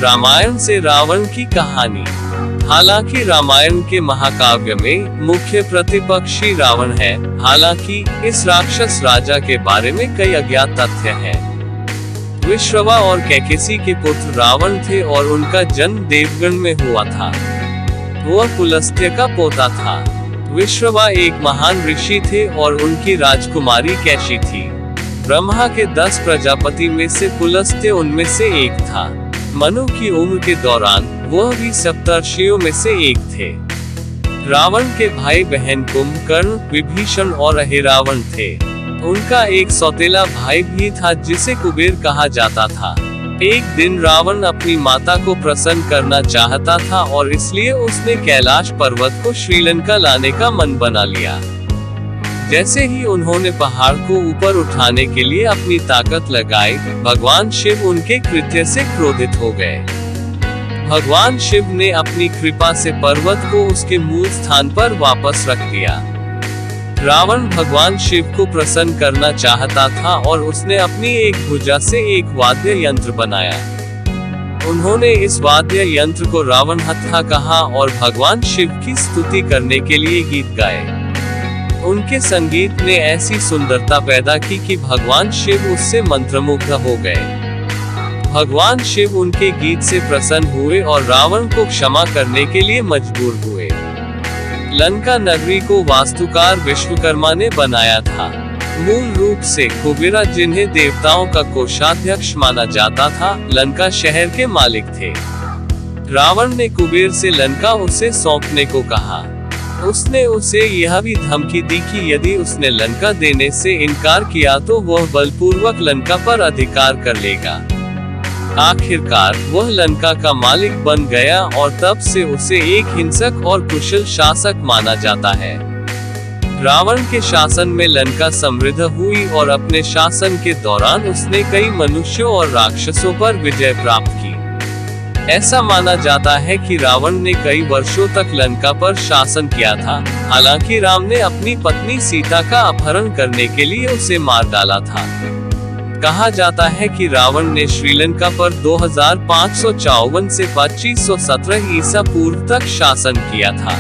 रामायण से रावण की कहानी। हालांकि रामायण के महाकाव्य में मुख्य प्रतिपक्षी रावण है, हालांकि इस राक्षस राजा के बारे में कई अज्ञात तथ्य हैं। विश्रवा और कैकेसी के पुत्र रावण थे और उनका जन्म देवगण में हुआ था। वह पुलस्त्य का पोता था। विश्रवा एक महान ऋषि थे और उनकी राजकुमारी कैशी थी। ब्रह्मा के 10 प्रजापति में से पुलस्त्य उनमें से एक था। मनु की उम्र के दौरान वह भी सप्तर्षियों में से एक थे। रावण के भाई बहन कुंभकर्ण, विभीषण और अहिरावण थे। उनका एक सौतेला भाई भी था जिसे कुबेर कहा जाता था। एक दिन रावण अपनी माता को प्रसन्न करना चाहता था और इसलिए उसने कैलाश पर्वत को श्रीलंका लाने का मन बना लिया। जैसे ही उन्होंने पहाड़ को ऊपर उठाने के लिए अपनी ताकत लगाई, भगवान शिव उनके कृत्य से क्रोधित हो गए। भगवान शिव ने अपनी कृपा से पर्वत को उसके मूल स्थान पर वापस रख दिया। रावण भगवान शिव को प्रसन्न करना चाहता था और उसने अपनी एक भुजा से एक वाद्य यंत्र बनाया। उन्होंने इस वाद्य यंत्र को रावण हत्था कहा और भगवान शिव की स्तुति करने के लिए गीत गाए। उनके संगीत ने ऐसी सुंदरता पैदा की कि भगवान शिव उससे मंत्रमुग्ध हो गए। भगवान शिव उनके गीत से प्रसन्न हुए और रावण को क्षमा करने के लिए मजबूर हुए। लंका नगरी को वास्तुकार विश्वकर्मा ने बनाया था। मूल रूप से कुबेर, जिन्हें देवताओं का कोषाध्यक्ष माना जाता था, लंका शहर के मालिक थे। रावण ने कुबेर से लंका उसे सौंपने को कहा। उसने उसे यह भी धमकी दी कि यदि उसने लंका देने से इनकार किया तो वह बलपूर्वक लंका पर अधिकार कर लेगा। आखिरकार वह लंका का मालिक बन गया और तब से उसे एक हिंसक और कुशल शासक माना जाता है। रावण के शासन में लंका समृद्ध हुई और अपने शासन के दौरान उसने कई मनुष्यों और राक्षसों पर विजय प्राप्त की। ऐसा माना जाता है कि रावण ने कई वर्षों तक लंका पर शासन किया था। हालांकि राम ने अपनी पत्नी सीता का अपहरण करने के लिए उसे मार डाला था। कहा जाता है कि रावण ने श्रीलंका पर 2554 से 2517 ईसा पूर्व तक शासन किया था।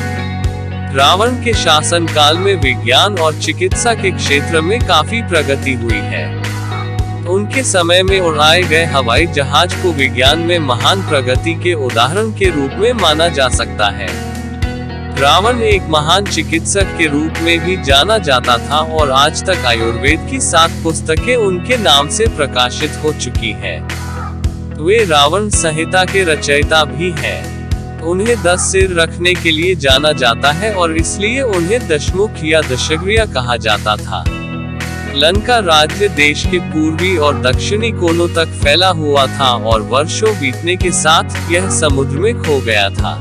रावण के शासन काल में विज्ञान और चिकित्सा के क्षेत्र में काफी प्रगति हुई है। उनके समय में उड़ाए गए हवाई जहाज को विज्ञान में महान प्रगति के उदाहरण के रूप में माना जा सकता है। रावण एक महान चिकित्सक के रूप में भी जाना जाता था और आज तक आयुर्वेद की 7 पुस्तकें उनके नाम से प्रकाशित हो चुकी हैं। वे रावण संहिता के रचयिता भी हैं। उन्हें 10 सिर रखने के लिए जाना जाता है और इसलिए उन्हें दशमुख या दशग्रीव कहा जाता था। लंका राज्य देश के पूर्वी और दक्षिणी कोनों तक फैला हुआ था और वर्षों बीतने के साथ यह समुद्र में खो गया था।